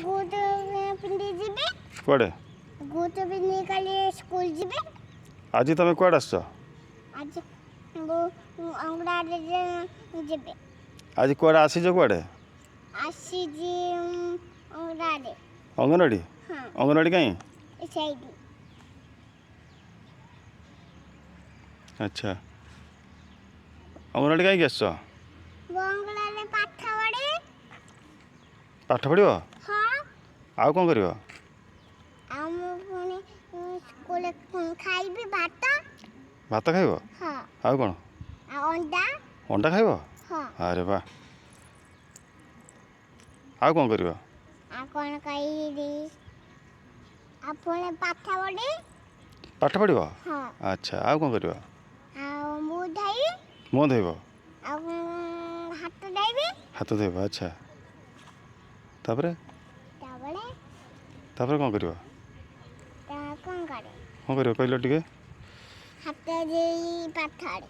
गुट पिंडी जीबे कुआडे गुट पिंडी काली स्कूल जीबे आज तुम कुआडे आस आज वो अंगड़ारे जीबे आज कुआडे आसीज कुआडे आसी जी अंगड़ारे अंगनवाड़ी हां अंगनवाड़ी कहीं साइड अच्छा अंगनवाड़ी कहीं आस वो अंगड़ारे पाठ पढ़ियो हां आउ कौन कर हम पुणी स्कूल खाइबे भात भात खाइब हां आउ कौन अंडा अंडा खाइब हां अरे वाह आउ कौन कर आ कोन कइरी आपने पाठ पढ़िब हां अच्छा आउ कौन कर आ मुधाई मुँह धोब आ हाथ दाइबे हाथ धोब अच्छा तापरे ताबले तापरे कौन कर ता कोन करे कौन कर कहल टे हाथ देई पाथाड़े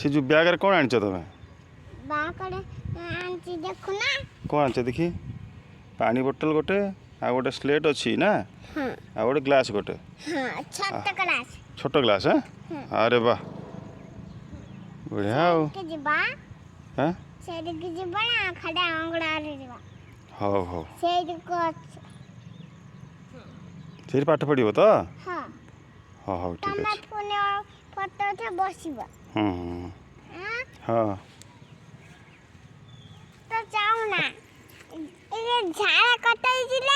से जो बैग कौन आनिच तुम बाकड़े आंटी देखु ना कौन आनिच देखी पानी बोतल गोटे आ गोटे स्लेट अच्छी ना हां आ गोटे ग्लास गोटे हां छोट क्लास छोट ग्लास हाँ अरे वाह बढ़िया के जीबा हाँ सेड के जीबा ना खड़ा अंगड़ा रे जीबा हो हो सेड को से पाठ पढ़िब तो हां हाँ हाँ ठीक तमे अच्छे पुणे फोटो थे बसिबा हां हाँ तो जाऊ ना ये झाड़ा कटाई जिले